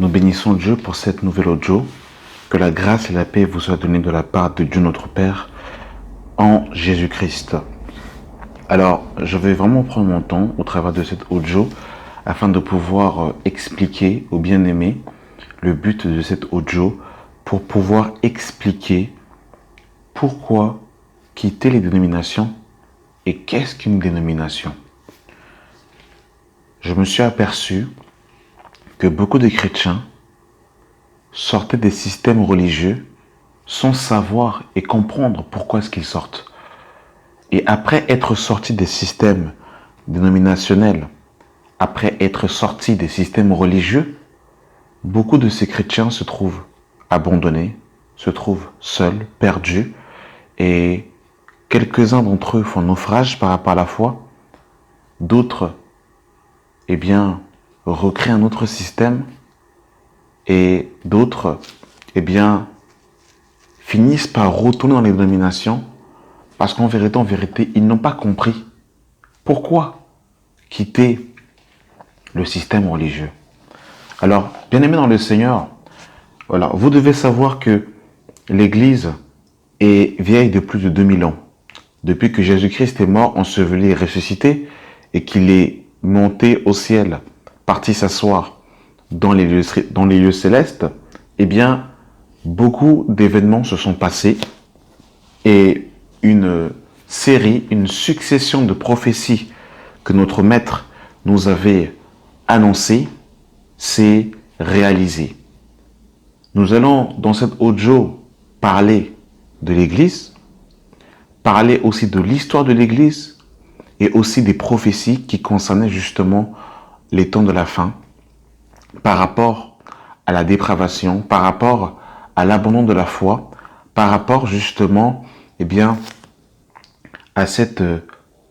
Nous bénissons Dieu pour cette nouvelle audio. Que la grâce et la paix vous soient données de la part de Dieu notre Père en Jésus-Christ. Alors, je vais vraiment prendre mon temps au travers de cette audio afin de pouvoir expliquer aux bien-aimés le but de cette audio pour pouvoir expliquer pourquoi quitter les dénominations et qu'est-ce qu'une dénomination. Je me suis aperçu que beaucoup de chrétiens sortaient des systèmes religieux sans savoir et comprendre pourquoi est-ce qu'ils sortent. Et après être sortis des systèmes dénominationnels, après être sortis des systèmes religieux, beaucoup de ces chrétiens se trouvent abandonnés, se trouvent seuls, perdus, et quelques-uns d'entre eux font naufrage par rapport à la foi, d'autres, recréent un autre système, et d'autres, finissent par retourner dans les dénominations parce qu'en vérité, ils n'ont pas compris pourquoi quitter le système religieux. Alors, bien-aimés dans le Seigneur, voilà, vous devez savoir que l'Église est vieille de plus de 2000 ans. Depuis que Jésus-Christ est mort, enseveli et ressuscité, et qu'il est monté au ciel, parti s'asseoir dans les lieux célestes, beaucoup d'événements se sont passés et une succession de prophéties que notre Maître nous avait annoncées s'est réalisée. Nous allons dans cette audio parler de l'Église, parler aussi de l'histoire de l'Église et aussi des prophéties qui concernaient justement les temps de la fin par rapport à la dépravation, par rapport à l'abandon de la foi, par rapport justement à cette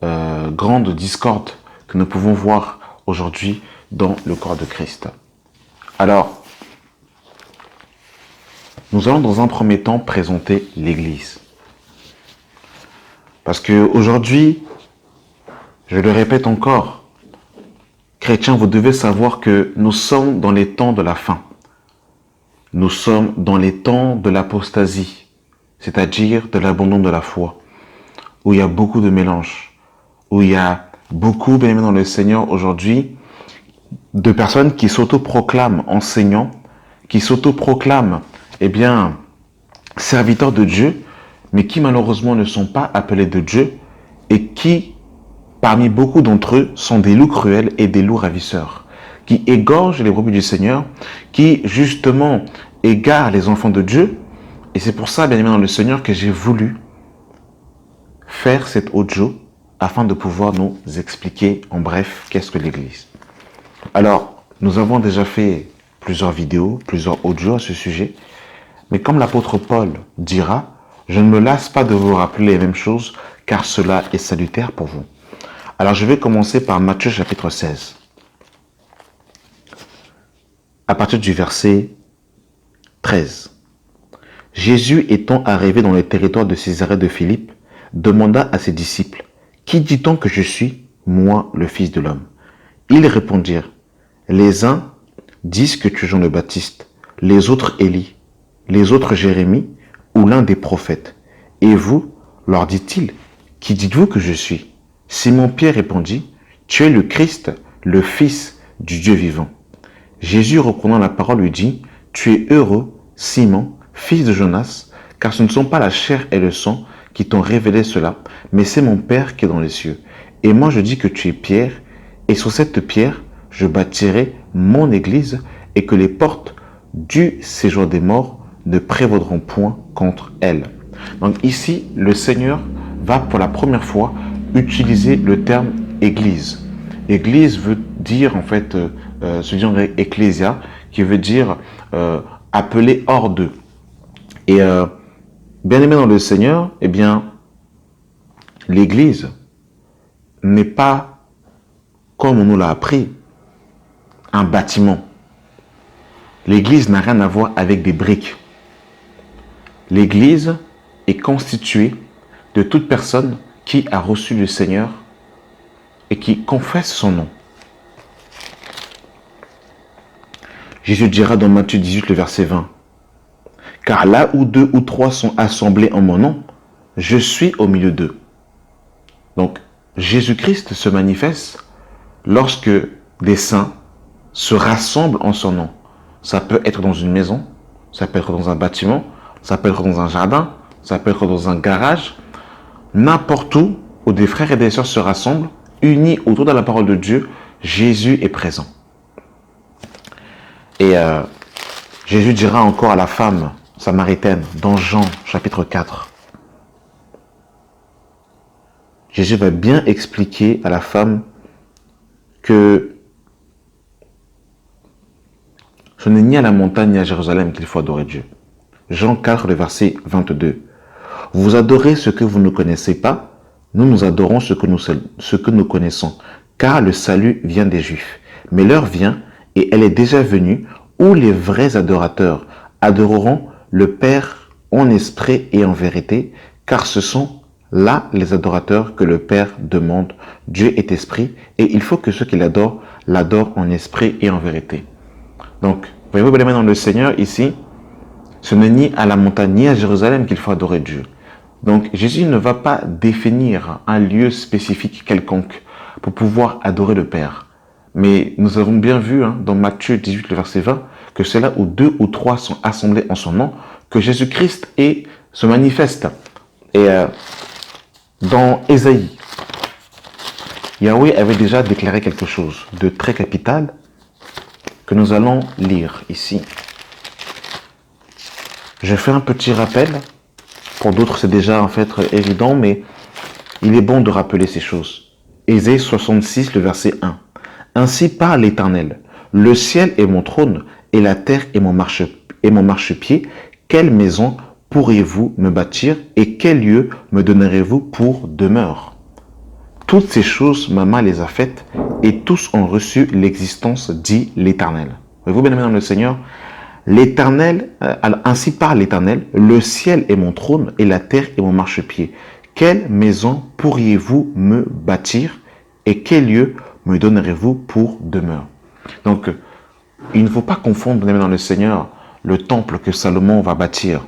grande discorde que nous pouvons voir aujourd'hui dans le corps de Christ. Alors, nous allons dans un premier temps présenter l'Église. Parce qu'aujourd'hui, je le répète encore, chrétiens, vous devez savoir que nous sommes dans les temps de la fin. Nous sommes dans les temps de l'apostasie, c'est-à-dire de l'abandon de la foi, où il y a beaucoup de mélange, où il y a beaucoup, bien aimés dans le Seigneur aujourd'hui, de personnes qui s'autoproclament enseignants, qui s'autoproclament, serviteurs de Dieu, mais qui malheureusement ne sont pas appelés de Dieu et qui, parmi beaucoup d'entre eux, sont des loups cruels et des loups ravisseurs, qui égorgent les brebis du Seigneur, qui justement égarent les enfants de Dieu. Et c'est pour ça, bien aimé dans le Seigneur, que j'ai voulu faire cette audio afin de pouvoir nous expliquer en bref qu'est-ce que l'Église. Alors, nous avons déjà fait plusieurs vidéos, plusieurs audios à ce sujet, mais comme l'apôtre Paul dira, je ne me lasse pas de vous rappeler les mêmes choses, car cela est salutaire pour vous. Alors, je vais commencer par Matthieu chapitre 16. À partir du verset 13. Jésus étant arrivé dans le territoire de Césarée de Philippe, demanda à ses disciples, « Qui dit-on que je suis, moi, le Fils de l'homme ?» Ils répondirent, « Les uns disent que tu es Jean le Baptiste, les autres Élie, les autres Jérémie ou l'un des prophètes. Et vous, leur dit-il, qui dites-vous que je suis ?» Simon-Pierre répondit, « Tu es le Christ, le Fils du Dieu vivant. » Jésus, reprenant la parole, lui dit, « Tu es heureux, Simon, fils de Jonas, car ce ne sont pas la chair et le sang qui t'ont révélé cela, mais c'est mon Père qui est dans les cieux. Et moi je dis que tu es Pierre, et sur cette pierre, je bâtirai mon église, et que les portes du séjour des morts ne prévaudront point contre elle. » Donc ici, le Seigneur va pour la première fois utiliser le terme église. Église veut dire en fait, se dit en grec ecclésia, qui veut dire appelé hors d'eux. Et bien aimé dans le Seigneur, l'Église n'est pas, comme on nous l'a appris, un bâtiment. L'Église n'a rien à voir avec des briques. L'Église est constituée de toute personne qui a reçu le Seigneur et qui confesse son nom. Jésus dira dans Matthieu 18, le verset 20, « Car là où 2 ou 3 sont assemblés en mon nom, je suis au milieu d'eux. » Donc, Jésus-Christ se manifeste lorsque des saints se rassemblent en son nom. Ça peut être dans une maison, ça peut être dans un bâtiment, ça peut être dans un jardin, ça peut être dans un garage, n'importe où des frères et des sœurs se rassemblent, unis autour de la parole de Dieu, Jésus est présent. Et Jésus dira encore à la femme samaritaine dans Jean chapitre 4. Jésus va bien expliquer à la femme que ce n'est ni à la montagne ni à Jérusalem qu'il faut adorer Dieu. Jean 4, le verset 22. Vous adorez ce que vous ne connaissez pas, nous adorons ce que nous connaissons, car le salut vient des Juifs. Mais l'heure vient, et elle est déjà venue, où les vrais adorateurs adoreront le Père en esprit et en vérité, car ce sont là les adorateurs que le Père demande. Dieu est esprit, et il faut que ceux qui l'adorent, l'adorent en esprit et en vérité. Donc, voyez-vous, bien aimés dans le Seigneur, ici, ce n'est ni à la montagne ni à Jérusalem qu'il faut adorer Dieu. Donc, Jésus ne va pas définir un lieu spécifique quelconque pour pouvoir adorer le Père. Mais nous avons bien vu dans Matthieu 18, le verset 20, que c'est là où 2 ou 3 sont assemblés en son nom, que Jésus-Christ se manifeste. Et dans Ésaïe, Yahweh avait déjà déclaré quelque chose de très capital que nous allons lire ici. Je fais un petit rappel. Pour d'autres, c'est déjà en fait évident, mais il est bon de rappeler ces choses. Ésaïe 66, le verset 1. Ainsi parle l'Éternel. Le ciel est mon trône et la terre est mon marchepied. Quelle maison pourriez-vous me bâtir et quel lieu me donnerez-vous pour demeure? Toutes ces choses, ma main les a faites et tous ont reçu l'existence, dit l'Éternel. Voyez-vous, bien aimés dans le Seigneur, l'Éternel, ainsi parle l'Éternel, le ciel est mon trône et la terre est mon marchepied. Quelle maison pourriez-vous me bâtir et quel lieu me donnerez-vous pour demeure? Donc, il ne faut pas confondre, bien aimés dans le Seigneur, le temple que Salomon va bâtir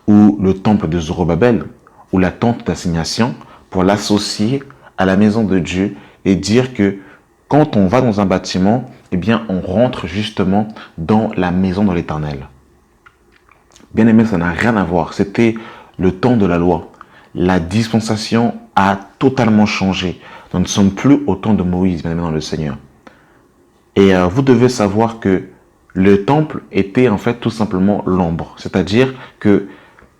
ou le temple de Zorobabel ou la tente d'assignation pour l'associer à la maison de Dieu et dire que quand on va dans un bâtiment, eh bien, on rentre justement dans la maison de l'Éternel. Bien aimé, ça n'a rien à voir. C'était le temps de la loi. La dispensation a totalement changé. Nous ne sommes plus au temps de Moïse, bien aimé dans le Seigneur. Et vous devez savoir que le temple était en fait tout simplement l'ombre. C'est-à-dire que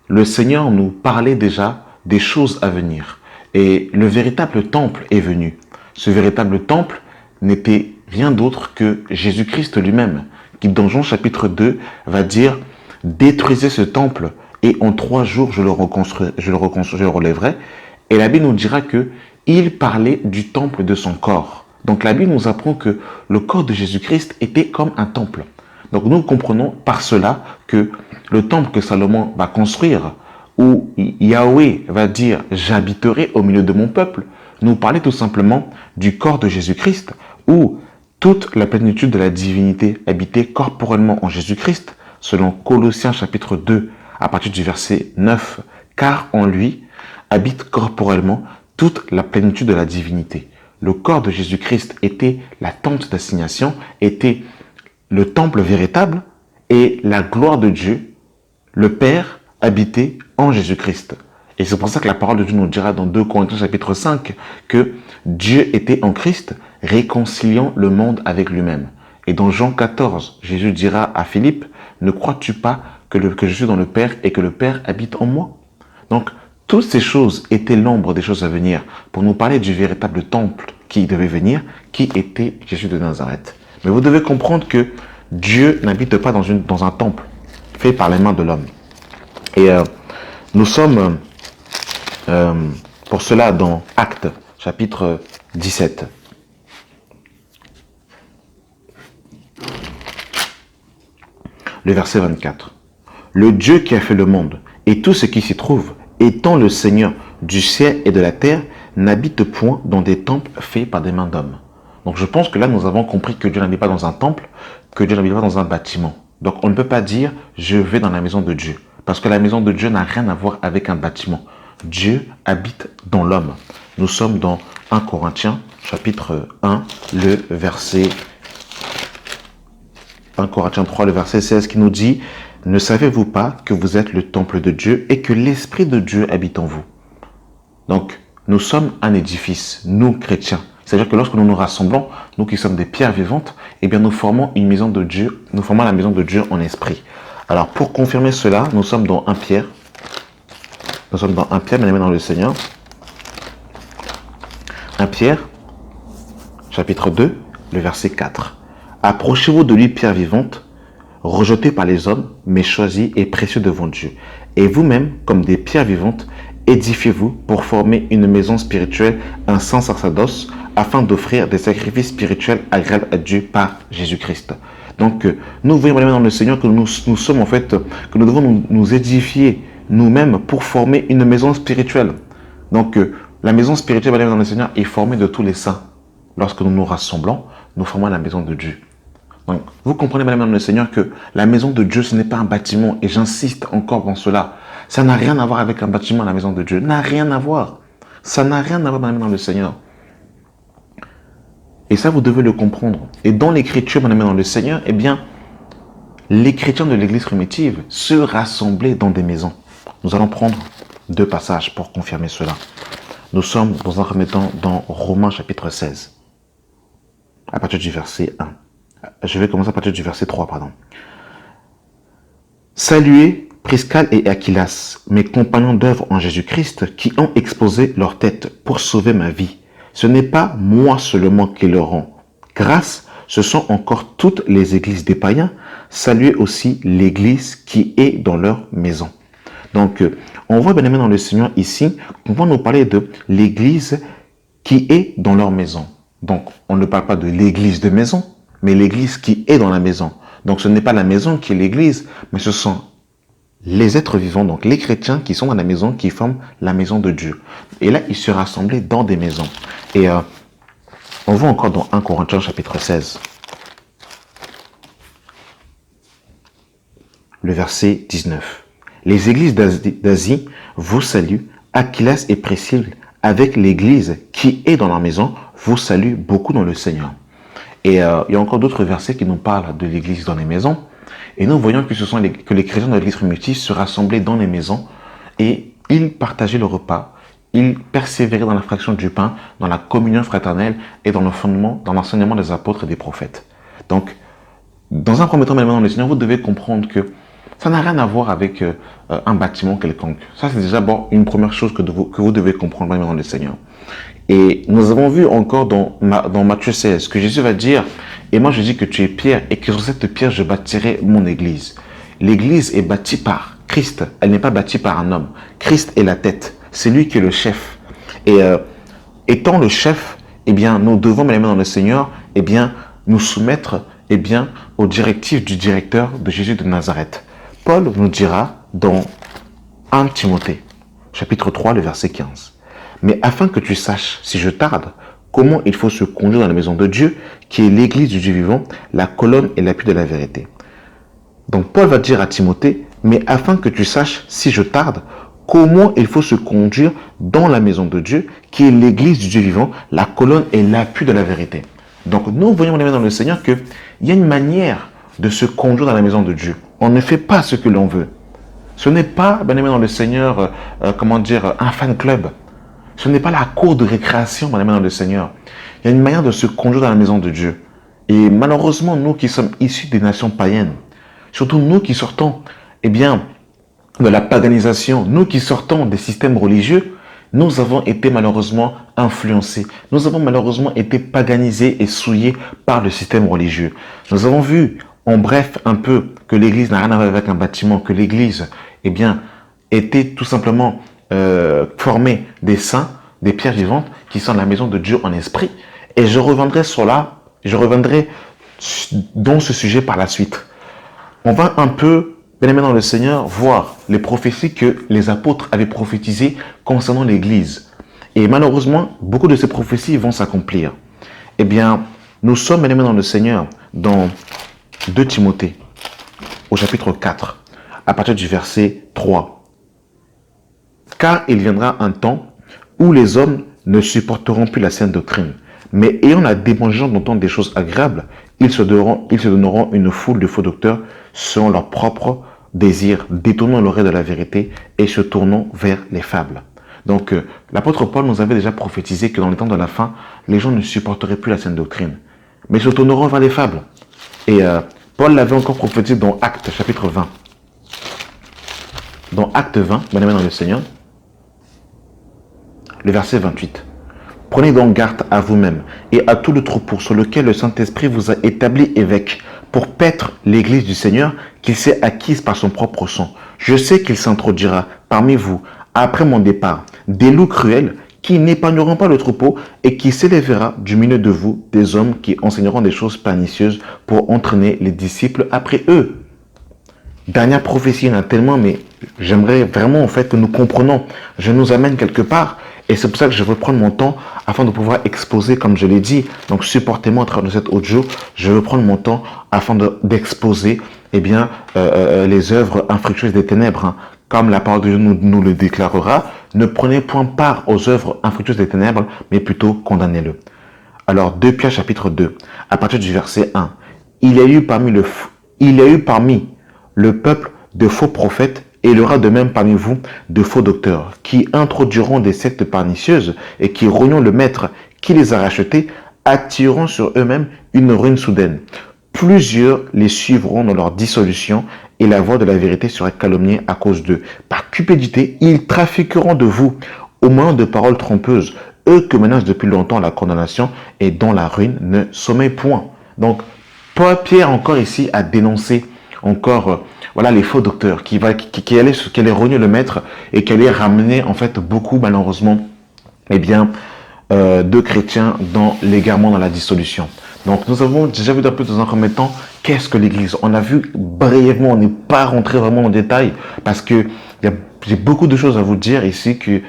le Seigneur nous parlait déjà des choses à venir. Et le véritable temple est venu. Ce véritable temple n'était rien d'autre que Jésus-Christ lui-même, qui dans Jean chapitre 2 va dire « Détruisez ce temple et en 3 jours je le relèverai ». Et la Bible nous dira qu'il parlait du temple de son corps. Donc la Bible nous apprend que le corps de Jésus-Christ était comme un temple. Donc nous comprenons par cela que le temple que Salomon va construire, où Yahweh va dire « J'habiterai au milieu de mon peuple », nous parlait tout simplement du corps de Jésus-Christ, où toute la plénitude de la divinité habitait corporellement en Jésus-Christ, selon Colossiens chapitre 2, à partir du verset 9, car en lui habite corporellement toute la plénitude de la divinité. Le corps de Jésus-Christ était la tente d'assignation, était le temple véritable, et la gloire de Dieu, le Père, habitait en Jésus-Christ. Et c'est pour ça que la parole de Dieu nous dira dans 2 Corinthiens chapitre 5 que Dieu était en Christ, réconciliant le monde avec lui-même. Et dans Jean 14, Jésus dira à Philippe, « Ne crois-tu pas que je suis dans le Père et que le Père habite en moi ?» Donc, toutes ces choses étaient l'ombre des choses à venir pour nous parler du véritable temple qui devait venir, qui était Jésus de Nazareth. Mais vous devez comprendre que Dieu n'habite pas dans un temple fait par les mains de l'homme. Et nous sommes pour cela dans Actes, chapitre 17. Le verset 24. Le Dieu qui a fait le monde et tout ce qui s'y trouve, étant le Seigneur du ciel et de la terre, n'habite point dans des temples faits par des mains d'hommes. Donc je pense que là, nous avons compris que Dieu n'habite pas dans un temple, que Dieu n'habite pas dans un bâtiment. Donc on ne peut pas dire « je vais dans la maison de Dieu ». Parce que la maison de Dieu n'a rien à voir avec un bâtiment. Dieu habite dans l'homme. Nous sommes dans 1 Corinthiens, chapitre 1, le verset 1 Corinthiens 3, le verset 16 qui nous dit « Ne savez-vous pas que vous êtes le temple de Dieu et que l'Esprit de Dieu habite en vous ?» Donc, nous sommes un édifice, nous chrétiens. C'est-à-dire que lorsque nous nous rassemblons, nous qui sommes des pierres vivantes, eh bien nous formons une maison de Dieu, nous formons la maison de Dieu en esprit. Alors, pour confirmer cela, nous sommes dans 1 Pierre. Nous sommes dans 1 Pierre, bien aimé dans le Seigneur. 1 Pierre, chapitre 2, le verset 4. Approchez-vous de lui, pierre vivante, rejetée par les hommes, mais choisie et précieuse devant Dieu. Et vous-même, comme des pierres vivantes, édifiez-vous pour former une maison spirituelle, un saint sacerdoce, afin d'offrir des sacrifices spirituels agréables à Dieu par Jésus-Christ. Donc, nous voyons dans le Seigneur que nous sommes en fait, que nous devons nous édifier nous-mêmes pour former une maison spirituelle. Donc, la maison spirituelle dans le Seigneur est formée de tous les saints. Lorsque nous nous rassemblons, nous formons la maison de Dieu. Donc, vous comprenez, madame, dans le Seigneur, que la maison de Dieu, ce n'est pas un bâtiment. Et j'insiste encore dans cela. Ça n'a rien à voir avec un bâtiment, la maison de Dieu. N'a rien à voir. Ça n'a rien à voir, madame, dans le Seigneur. Et ça, vous devez le comprendre. Et dans l'écriture, madame, dans le Seigneur, eh bien, les chrétiens de l'église primitive se rassemblaient dans des maisons. Nous allons prendre 2 passages pour confirmer cela. Nous sommes, dans un premier temps, dans Romains chapitre 16. À partir du verset 1. Je vais commencer à partir du verset 3, pardon. Saluez Priscille et Aquilas, mes compagnons d'œuvre en Jésus-Christ, qui ont exposé leur tête pour sauver ma vie. Ce n'est pas moi seulement qui leur rends grâce, ce sont encore toutes les églises des païens. Saluez aussi l'église qui est dans leur maison. Donc, on voit bien aimé dans le Seigneur ici, on va nous parler de l'église qui est dans leur maison. Donc, on ne parle pas de l'église de maison, mais l'église qui est dans la maison. Donc, ce n'est pas la maison qui est l'église, mais ce sont les êtres vivants, donc les chrétiens qui sont dans la maison, qui forment la maison de Dieu. Et là, ils se rassemblaient dans des maisons. Et on voit encore dans 1 Corinthiens chapitre 16, le verset 19. Les églises d'Asie vous saluent. Aquilas et Priscille, avec l'église qui est dans leur maison, vous saluent beaucoup dans le Seigneur. Et il y a encore d'autres versets qui nous parlent de l'église dans les maisons. Et nous voyons que les chrétiens de l'église primitive se rassemblaient dans les maisons et ils partageaient le repas. Ils persévéraient dans la fraction du pain, dans la communion fraternelle et dans le fondement, dans l'enseignement des apôtres et des prophètes. Donc, dans un premier temps, dans le Seigneur, vous devez comprendre que ça n'a rien à voir avec un bâtiment quelconque. Ça, c'est déjà une première chose que vous devez comprendre dans le Seigneur. Et nous avons vu encore dans Matthieu 16 que Jésus va dire « Et moi je dis que tu es pierre et que sur cette pierre je bâtirai mon église. » L'église est bâtie par Christ, elle n'est pas bâtie par un homme. Christ est la tête, c'est lui qui est le chef. Et étant le chef, eh bien, nous devons, mesdames dans le Seigneur, eh bien, nous soumettre aux directives du directeur de Jésus de Nazareth. Paul nous dira dans 1 Timothée, chapitre 3, le verset 15. Mais afin que tu saches, si je tarde, comment il faut se conduire dans la maison de Dieu, qui est l'église du Dieu vivant, la colonne et l'appui de la vérité. Donc Paul va dire à Timothée, mais afin que tu saches, si je tarde, comment il faut se conduire dans la maison de Dieu, qui est l'église du Dieu vivant, la colonne et l'appui de la vérité. Donc nous voyons dans le Seigneur qu'il y a une manière de se conduire dans la maison de Dieu. On ne fait pas ce que l'on veut. Ce n'est pas, bien aimé dans le Seigneur, un fan club. Ce n'est pas la cour de récréation, bien aimé dans le Seigneur. Il y a une manière de se conduire dans la maison de Dieu. Et malheureusement, nous qui sommes issus des nations païennes, surtout nous qui sortons, de la paganisation, nous qui sortons des systèmes religieux, nous avons été malheureusement influencés. Nous avons malheureusement été paganisés et souillés par le système religieux. Nous avons vu, en bref, un peu, que l'église n'a rien à voir avec un bâtiment, que l'église, était tout simplement formée des saints, des pierres vivantes, qui sont la maison de Dieu en esprit. Et je reviendrai dans ce sujet par la suite. On va un peu, bien aimé dans le Seigneur, voir les prophéties que les apôtres avaient prophétisées concernant l'église. Et malheureusement, beaucoup de ces prophéties vont s'accomplir. Nous sommes bien-aimés dans le Seigneur, dans 2 Timothée, au chapitre 4, à partir du verset 3. Car il viendra un temps où les hommes ne supporteront plus la saine doctrine, mais ayant la démangeance d'entendre des choses agréables, ils se donneront une foule de faux docteurs selon leurs propres désirs, détournant l'oreille de la vérité et se tournant vers les fables. Donc, l'apôtre Paul nous avait déjà prophétisé que dans les temps de la fin, les gens ne supporteraient plus la saine doctrine, mais se tourneront vers les fables. Et Paul l'avait encore prophétisé dans Actes, chapitre 20. Dans Acte 20, bien-aimés dans le Seigneur, le verset 28. Prenez donc garde à vous-même et à tout le troupeau sur lequel le Saint-Esprit vous a établi évêque pour paître l'église du Seigneur qu'il s'est acquise par son propre sang. Je sais qu'il s'introduira parmi vous, après mon départ, des loups cruels qui n'épargneront pas le troupeau et qui s'élèvera du milieu de vous des hommes qui enseigneront des choses pernicieuses pour entraîner les disciples après eux. Dernière prophétie, il y en a tellement, mais j'aimerais vraiment en fait que nous comprenions. Je nous amène quelque part et c'est pour ça que je veux prendre mon temps afin de pouvoir exposer, comme je l'ai dit. Donc supportez-moi à travers de cet audio. Je veux prendre mon temps afin d'exposer les œuvres infructueuses des ténèbres. Hein. Comme la parole de Dieu nous le déclarera, ne prenez point part aux œuvres infructueuses des ténèbres, mais plutôt condamnez-le. Alors 2 Pierre chapitre 2, à partir du verset 1. Il y a eu parmi le peuple de faux prophètes, et il y aura de même parmi vous de faux docteurs, qui introduiront des sectes pernicieuses et qui reniant le maître qui les a rachetés, attireront sur eux-mêmes une ruine soudaine. Plusieurs les suivront dans leur dissolution, et la voix de la vérité sera calomniée à cause d'eux. Par cupidité, ils trafiqueront de vous au moyen de paroles trompeuses, eux que menace depuis longtemps la condamnation et dont la ruine ne sommeille point. Donc, Pierre encore ici a dénoncé encore les faux docteurs qui allaient renier le maître et qui allaient ramener en fait beaucoup malheureusement de chrétiens dans l'égarement, dans la dissolution. Donc nous avons déjà vu un peu dans un premier temps qu'est-ce que l'église. On a vu brièvement, on n'est pas rentré vraiment en détail parce que j'ai beaucoup de choses à vous dire ici que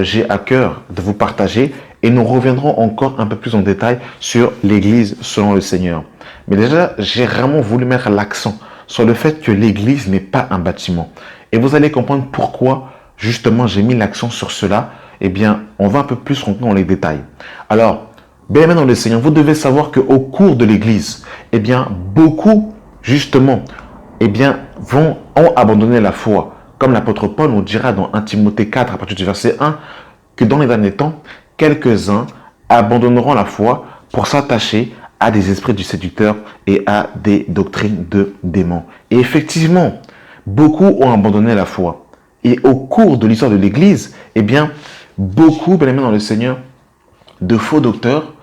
j'ai à cœur de vous partager et nous reviendrons encore un peu plus en détail sur l'église selon le Seigneur. Mais déjà, j'ai vraiment voulu mettre l'accent sur le fait que l'église n'est pas un bâtiment. Et vous allez comprendre pourquoi justement j'ai mis l'accent sur cela. On va un peu plus rentrer dans les détails. Alors, bien aimé dans le Seigneur, vous devez savoir qu'au cours de l'église, beaucoup justement ont abandonné la foi. Comme l'apôtre Paul nous dira dans 1 Timothée 4 à partir du verset 1, que dans les derniers temps, quelques-uns abandonneront la foi pour s'attacher à des esprits du séducteur et à des doctrines de démons. Et effectivement, beaucoup ont abandonné la foi. Et au cours de l'histoire de l'Église, beaucoup, bien aimés dans le Seigneur, de faux docteurs,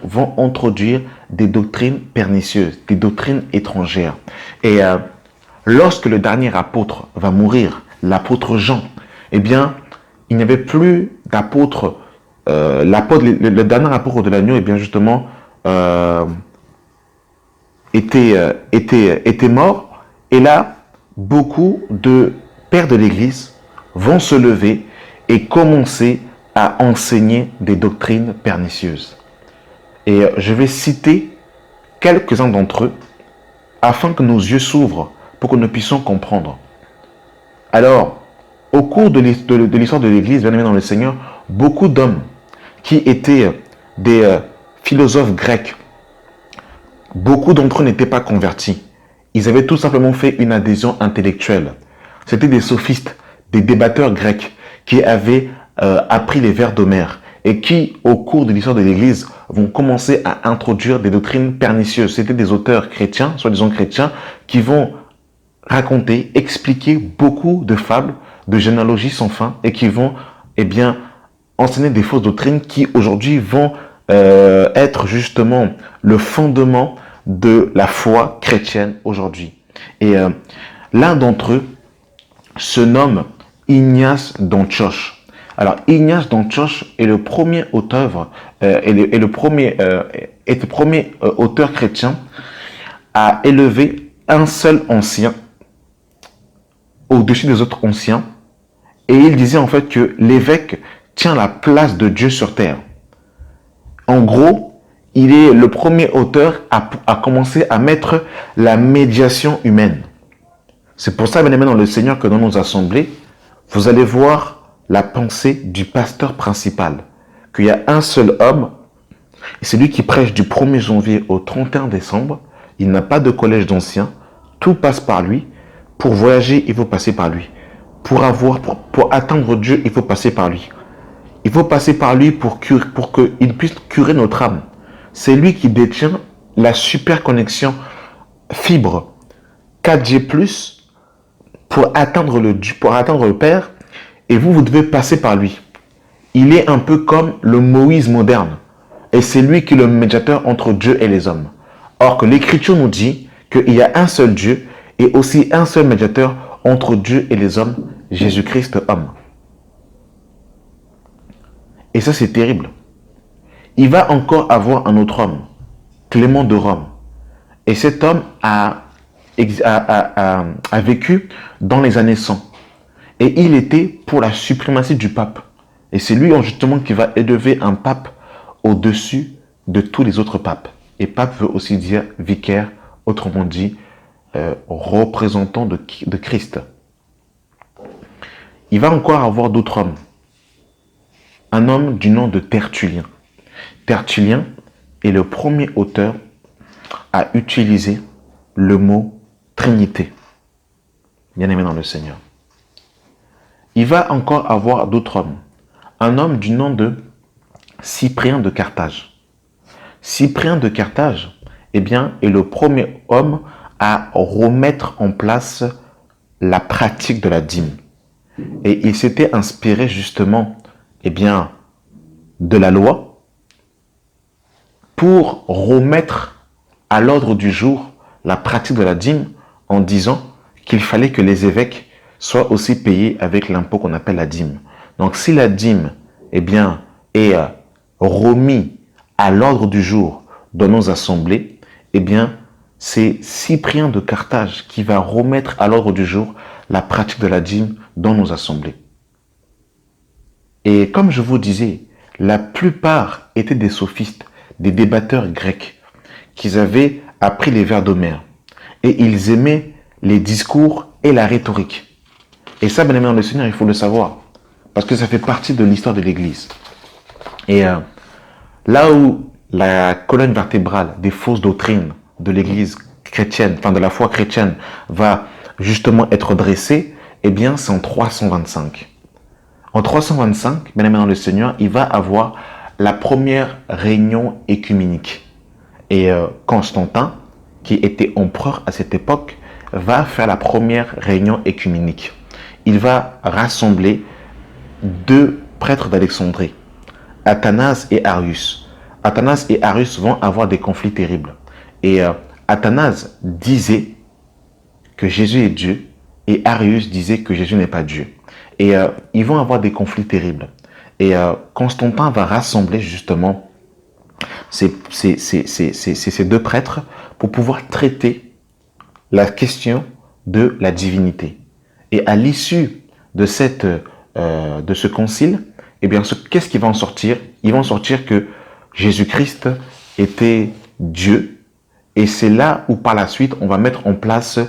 vont introduire des doctrines pernicieuses, des doctrines étrangères. Et lorsque le dernier apôtre va mourir, l'apôtre Jean, il n'y avait plus d'apôtre. Le dernier apôtre de l'agneau, était mort. Et là, beaucoup de pères de l'Église vont se lever et commencer à enseigner des doctrines pernicieuses. Et je vais citer quelques-uns d'entre eux afin que nos yeux s'ouvrent pour que nous puissions comprendre. Alors, au cours de l'histoire de l'Église, bien aimé dans le Seigneur, beaucoup d'hommes qui étaient des philosophes grecs, beaucoup d'entre eux n'étaient pas convertis. Ils avaient tout simplement fait une adhésion intellectuelle. C'était des sophistes, des débatteurs grecs qui avaient appris les vers d'Homère et qui, au cours de l'histoire de l'Église, vont commencer à introduire des doctrines pernicieuses. C'était des auteurs chrétiens, soi-disant chrétiens, qui vont raconter, expliquer beaucoup de fables, de généalogies sans fin et qui vont, enseigner des fausses doctrines qui, aujourd'hui, vont être justement le fondement de la foi chrétienne aujourd'hui. Et l'un d'entre eux se nomme Ignace d'Antioche. Alors, Ignace d'Antioche est le premier auteur, le premier auteur chrétien à élever un seul ancien au-dessus des autres anciens. Et il disait en fait que l'évêque tient la place de Dieu sur terre. En gros, il est le premier auteur à commencer à mettre la médiation humaine. C'est pour ça, bien aimé dans le Seigneur, que dans nos assemblées, vous allez voir la pensée du pasteur principal. Qu'il y a un seul homme, et c'est lui qui prêche du 1er janvier au 31 décembre. Il n'a pas de collège d'anciens. Tout passe par lui. Pour voyager, il faut passer par lui. Pour atteindre Dieu, il faut passer par lui. Il faut passer par lui pour qu'il puisse curer notre âme. C'est lui qui détient la super connexion fibre 4G+, pour atteindre le Père. Et vous devez passer par lui. Il est un peu comme le Moïse moderne. Et c'est lui qui est le médiateur entre Dieu et les hommes. Or que l'Écriture nous dit qu'il y a un seul Dieu et aussi un seul médiateur entre Dieu et les hommes, Jésus-Christ homme. Et ça, c'est terrible. Il va encore avoir un autre homme, Clément de Rome. Et cet homme a vécu dans les années 100. Et il était pour la suprématie du pape. Et c'est lui justement qui va élever un pape au-dessus de tous les autres papes. Et pape veut aussi dire vicaire, autrement dit, représentant de Christ. Il va encore avoir d'autres hommes. Un homme du nom de Tertullien. Tertullien est le premier auteur à utiliser le mot Trinité. Bien aimé dans le Seigneur. Il va encore avoir d'autres hommes. Un homme du nom de Cyprien de Carthage. Cyprien de Carthage, eh bien, est le premier homme à remettre en place la pratique de la dîme. Et il s'était inspiré justement, eh bien, de la loi pour remettre à l'ordre du jour la pratique de la dîme en disant qu'il fallait que les évêques soient aussi payés avec l'impôt qu'on appelle la dîme. Donc si la dîme, eh bien, est remis à l'ordre du jour de nos assemblées, eh bien, c'est Cyprien de Carthage qui va remettre à l'ordre du jour la pratique de la dîme dans nos assemblées. Et comme je vous disais, la plupart étaient des sophistes, des débatteurs grecs, qui avaient appris les vers d'Homère. Et ils aimaient les discours et la rhétorique. Et ça, bien aimé dans le Seigneur, il faut le savoir, parce que ça fait partie de l'histoire de l'Église. Et là où la colonne vertébrale des fausses doctrines de l'Église chrétienne, enfin de la foi chrétienne, va justement être dressée, eh bien c'est en 325. En 325, bien aimé dans le Seigneur, il va avoir la première réunion écuménique. Et Constantin, qui était empereur à cette époque, va faire la première réunion écuménique. Il va rassembler deux prêtres d'Alexandrie, Athanase et Arius. Athanase et Arius vont avoir des conflits terribles. Et Athanase disait que Jésus est Dieu et Arius disait que Jésus n'est pas Dieu. Et ils vont avoir des conflits terribles. Et Constantin va rassembler justement ces deux prêtres pour pouvoir traiter la question de la divinité. Et à l'issue de ce concile, eh bien, qu'est-ce qui va en sortir? Il va en sortir que Jésus-Christ était Dieu. Et c'est là où par la suite, on va mettre en place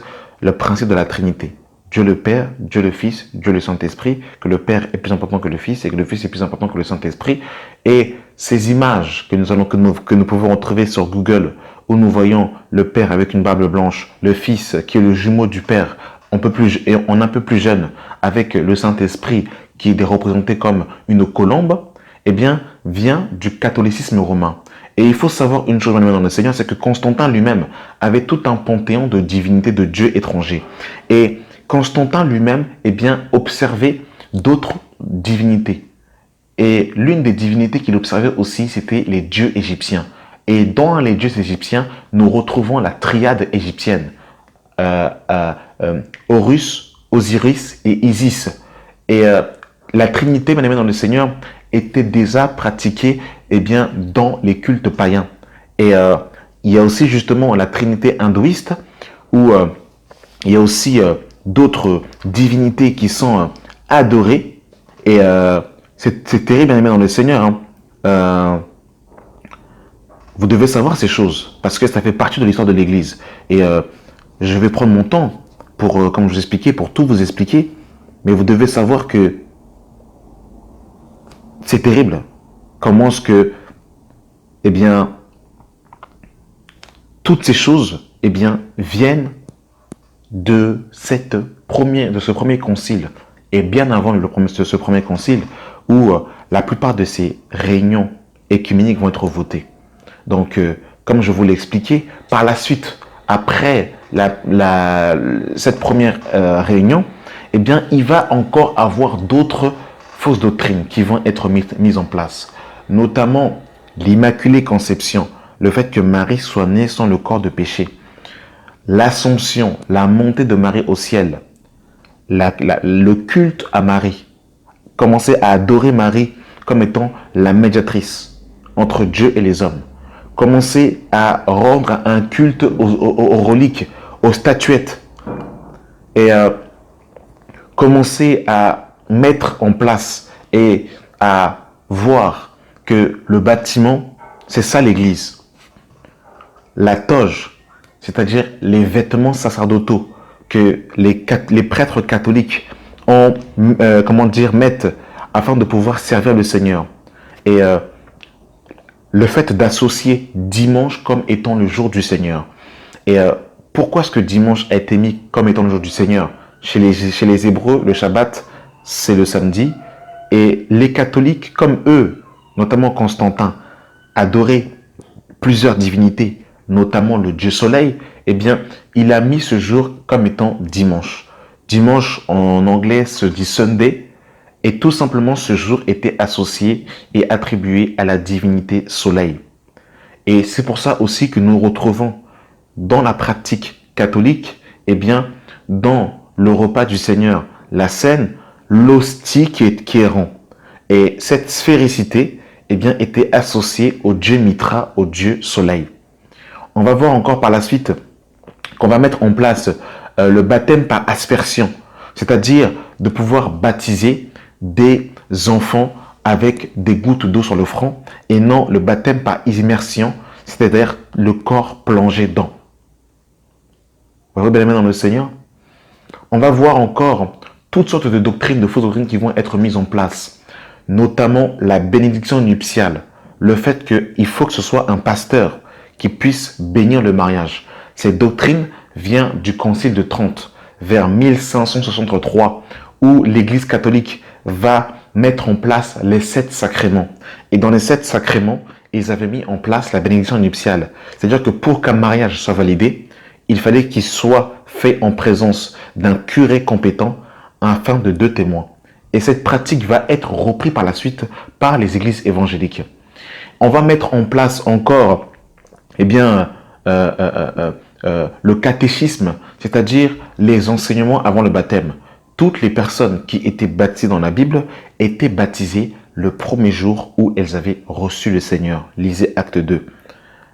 le principe de la Trinité. Dieu le Père, Dieu le Fils, Dieu le Saint-Esprit, que le Père est plus important que le Fils et que le Fils est plus important que le Saint-Esprit. Et ces images que nous pouvons retrouver sur Google, où nous voyons le Père avec une barbe blanche, le Fils qui est le jumeau du Père, un peu plus jeune, avec le Saint-Esprit qui est représenté comme une colombe, eh bien, vient du catholicisme romain. Et il faut savoir une chose dans le Seigneur, c'est que Constantin lui-même avait tout un panthéon de divinités de dieux étrangers. Et Constantin lui-même, eh bien, observait d'autres divinités. Et l'une des divinités qu'il observait aussi, c'était les dieux égyptiens. Et dans les dieux égyptiens, nous retrouvons la triade égyptienne. Horus, Osiris et Isis. Et la Trinité, bien aimée dans le Seigneur, était déjà pratiquée eh bien, dans les cultes païens. Et il y a aussi justement la Trinité hindouiste, où il y a aussi d'autres divinités qui sont adorées. Et c'est terrible, bien aimé dans le Seigneur. Hein. Vous devez savoir ces choses parce que ça fait partie de l'histoire de l'Église. Et je vais prendre mon temps pour, comme je vous expliquais, pour tout vous expliquer. Mais vous devez savoir que c'est terrible. Comment est-ce que, eh bien, toutes ces choses, eh bien, viennent de ce premier concile. Et bien avant ce premier concile, où la plupart de ces réunions écuméniques vont être votées. Donc, comme je vous l'ai expliqué, par la suite, après cette première réunion, eh bien, il va encore avoir d'autres fausses doctrines qui vont être mises en place. Notamment l'Immaculée Conception, le fait que Marie soit née sans le corps de péché, l'Assomption, la montée de Marie au ciel, le culte à Marie, commencer à adorer Marie comme étant la médiatrice entre Dieu et les hommes, commencer à rendre un culte aux reliques, aux statuettes, et commencer à mettre en place et à voir que le bâtiment, c'est ça l'Église. La toge, c'est-à-dire les vêtements sacerdotaux que les prêtres catholiques ont, mettent afin de pouvoir servir le Seigneur. Et le fait d'associer dimanche comme étant le jour du Seigneur. Et pourquoi est-ce que dimanche a été mis comme étant le jour du Seigneur? Chez les Hébreux, le Shabbat, c'est le samedi. Et les catholiques, comme eux, notamment Constantin, adoraient plusieurs divinités, notamment le Dieu Soleil, eh bien, il a mis ce jour comme étant dimanche. Dimanche, en anglais, se dit Sunday, et tout simplement, ce jour était associé et attribué à la divinité Soleil. Et c'est pour ça aussi que nous retrouvons dans la pratique catholique, eh bien, dans le repas du Seigneur, la scène, l'hostie qui est rond. Et cette sphéricité, eh bien, était associée au Dieu Mitra, au Dieu Soleil. On va voir encore par la suite qu'on va mettre en place le baptême par aspersion, c'est-à-dire de pouvoir baptiser des enfants avec des gouttes d'eau sur le front et non le baptême par immersion, c'est-à-dire le corps plongé dans. Vous voyez bien aimé dans le Seigneur? On va voir encore toutes sortes de doctrines, de fausses doctrines qui vont être mises en place, notamment la bénédiction nuptiale, le fait qu'il faut que ce soit un pasteur qui puisse bénir le mariage. Cette doctrine vient du Concile de Trente, vers 1563, où l'Église catholique va mettre en place les 7 sacrements. Et dans les 7 sacrements, ils avaient mis en place la bénédiction nuptiale. C'est-à-dire que pour qu'un mariage soit validé, il fallait qu'il soit fait en présence d'un curé compétent afin de 2 témoins. Et cette pratique va être reprise par la suite par les églises évangéliques. On va mettre en place encore eh bien, le catéchisme, c'est-à-dire les enseignements avant le baptême. Toutes les personnes qui étaient baptisées dans la Bible étaient baptisées le premier jour où elles avaient reçu le Seigneur. Lisez Acte 2.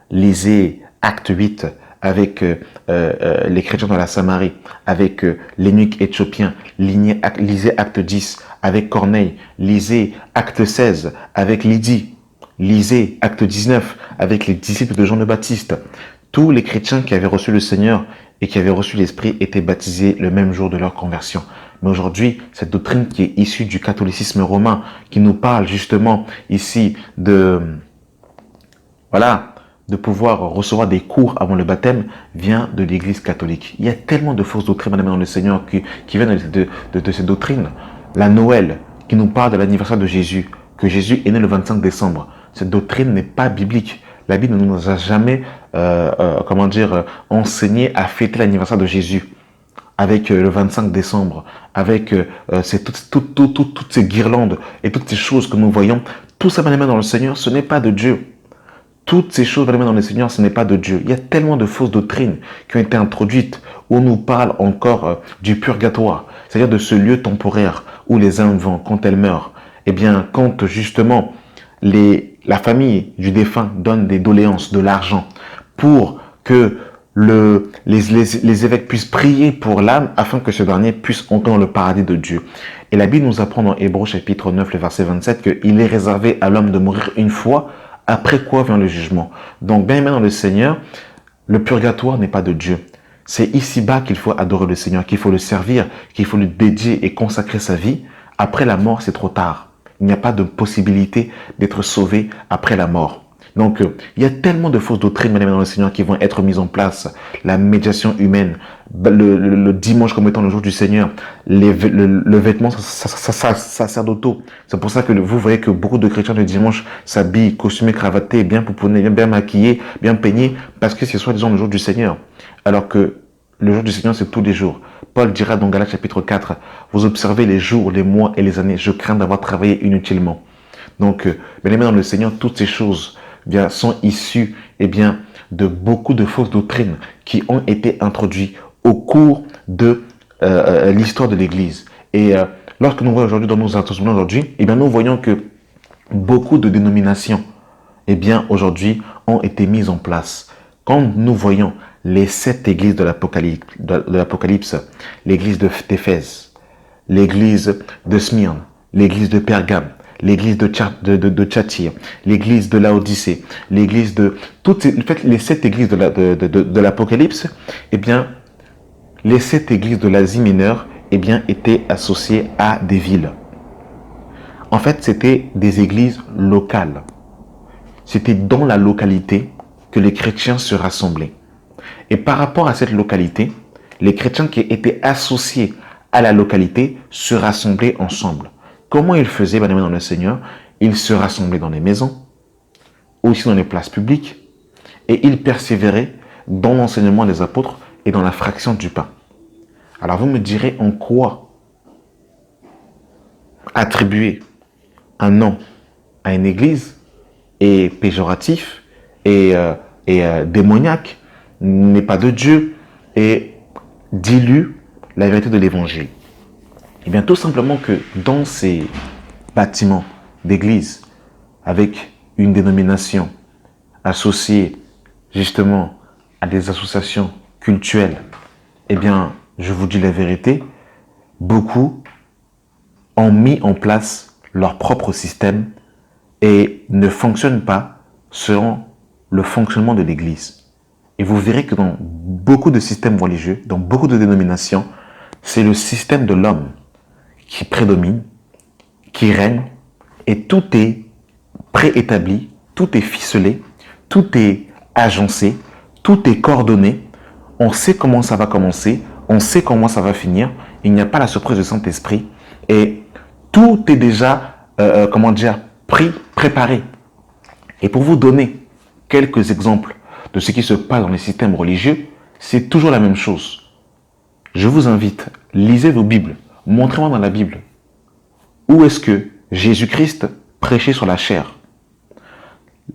Lisez Acte 8 avec les chrétiens dans la Samarie, avec l'eunuque éthiopien. Lisez Acte 10 avec Corneille. Lisez Acte 16 avec Lydie. Lisez Acte 19 avec les disciples de Jean le Baptiste. Tous les chrétiens qui avaient reçu le Seigneur et qui avaient reçu l'Esprit étaient baptisés le même jour de leur conversion. Mais aujourd'hui, cette doctrine qui est issue du catholicisme romain, qui nous parle justement ici de pouvoir recevoir des cours avant le baptême, vient de l'Église catholique. Il y a tellement de fausses doctrines, madame, dans le Seigneur, qui viennent de ces doctrines. La Noël, qui nous parle de l'anniversaire de Jésus, que Jésus est né le 25 décembre. Cette doctrine n'est pas biblique. La Bible ne nous a jamais, enseigné à fêter l'anniversaire de Jésus avec le 25 décembre, avec toutes ces guirlandes et toutes ces choses que nous voyons. Tout ça, bien-aimé dans le Seigneur, ce n'est pas de Dieu. Toutes ces choses, bien-aimé dans le Seigneur, ce n'est pas de Dieu. Il y a tellement de fausses doctrines qui ont été introduites où on nous parle encore du purgatoire, c'est-à-dire de ce lieu temporaire où les âmes vont quand elles meurent. Eh bien, quand justement la famille du défunt donne des doléances, de l'argent, pour que les évêques puissent prier pour l'âme afin que ce dernier puisse entrer dans le paradis de Dieu. Et la Bible nous apprend dans Hébreux chapitre 9, le verset 27, qu'il est réservé à l'homme de mourir une fois après quoi vient le jugement. Donc, bien aimé dans le Seigneur, le purgatoire n'est pas de Dieu. C'est ici-bas qu'il faut adorer le Seigneur, qu'il faut le servir, qu'il faut lui dédier et consacrer sa vie. Après la mort, c'est trop tard. Il n'y a pas de possibilité d'être sauvé après la mort. Donc, il y a tellement de fausses doctrines, mesdames et dans le Seigneur, qui vont être mises en place. La médiation humaine, le dimanche comme étant le jour du Seigneur, le vêtement sacerdotaux. C'est pour ça que vous voyez que beaucoup de chrétiens le dimanche s'habillent, costumés, cravatés, bien pouponnés, bien maquillés, bien peignés, parce que c'est soi-disant le jour du Seigneur. Alors que le jour du Seigneur, c'est tous les jours. Paul dira dans Galates chapitre 4, vous observez les jours, les mois et les années. Je crains d'avoir travaillé inutilement. Donc, bien aimés dans le Seigneur, toutes ces choses sont issues de beaucoup de fausses doctrines qui ont été introduites au cours de l'histoire de l'Église. Et lorsque nous voyons aujourd'hui dans nos enseignements aujourd'hui, nous voyons que beaucoup de dénominations aujourd'hui ont été mises en place. Quand nous voyons les 7 églises de l'Apocalypse, l'église d'Éphèse, l'église de Smyrne, l'église de Pergame, l'église de Thyatire, l'église de Laodicée, l'église de... les 7 églises de l'Apocalypse, les 7 églises de l'Asie mineure, étaient associées à des villes. En fait, c'était des églises locales. C'était dans la localité que les chrétiens se rassemblaient. Et par rapport à cette localité, les chrétiens qui étaient associés à la localité se rassemblaient ensemble. Comment ils faisaient, bien aimés dans le Seigneur? Ils se rassemblaient dans les maisons, aussi dans les places publiques, et ils persévéraient dans l'enseignement des apôtres et dans la fraction du pain. Alors vous me direz en quoi attribuer un nom à une église est péjoratif et démoniaque, n'est pas de Dieu et dilue la vérité de l'évangile. Tout simplement que dans ces bâtiments d'église, avec une dénomination associée justement à des associations cultuelles, je vous dis la vérité, beaucoup ont mis en place leur propre système et ne fonctionnent pas selon le fonctionnement de l'église. Et vous verrez que dans beaucoup de systèmes religieux, dans beaucoup de dénominations, c'est le système de l'homme qui prédomine, qui règne, et tout est préétabli, tout est ficelé, tout est agencé, tout est coordonné. On sait comment ça va commencer, on sait comment ça va finir. Il n'y a pas la surprise du Saint-Esprit et tout est déjà, préparé. Et pour vous donner quelques exemples de ce qui se passe dans les systèmes religieux, c'est toujours la même chose. Je vous invite, lisez vos Bibles, montrez-moi dans la Bible où est-ce que Jésus-Christ prêchait sur la chair.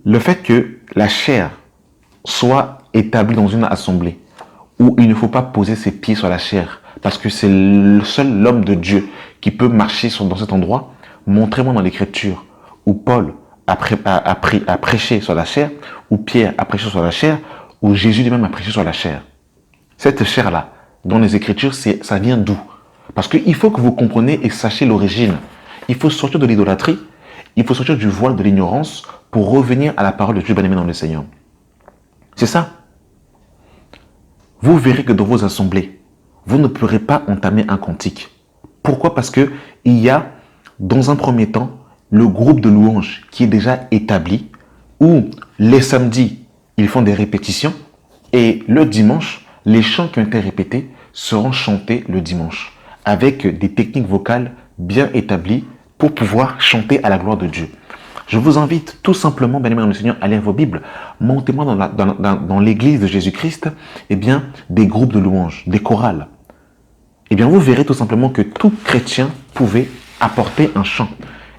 Le fait que la chair soit établie dans une assemblée où il ne faut pas poser ses pieds sur la chair parce que c'est le seul l'homme de Dieu qui peut marcher dans cet endroit, montrez-moi dans l'Écriture où Paul a prêché sur la chair, où Pierre a prêché sur la chair, où Jésus lui-même a prêché sur la chair. Cette chair-là, dans les Écritures, ça vient d'où? Parce qu'il faut que vous compreniez et sachiez l'origine. Il faut sortir de l'idolâtrie, il faut sortir du voile de l'ignorance pour revenir à la parole de Dieu bien-aimé dans le Seigneur. C'est ça. Vous verrez que dans vos assemblées, vous ne pourrez pas entamer un cantique. Pourquoi? Parce qu'il y a, dans un premier temps, le groupe de louanges qui est déjà établi, où les samedis, ils font des répétitions, et le dimanche, les chants qui ont été répétés seront chantés le dimanche, avec des techniques vocales bien établies pour pouvoir chanter à la gloire de Dieu. Je vous invite tout simplement, bien-aimés dans le Seigneur, à lire vos Bibles. Montez-moi dans l'église de Jésus-Christ, des groupes de louanges, des chorales. Vous verrez tout simplement que tout chrétien pouvait apporter un chant.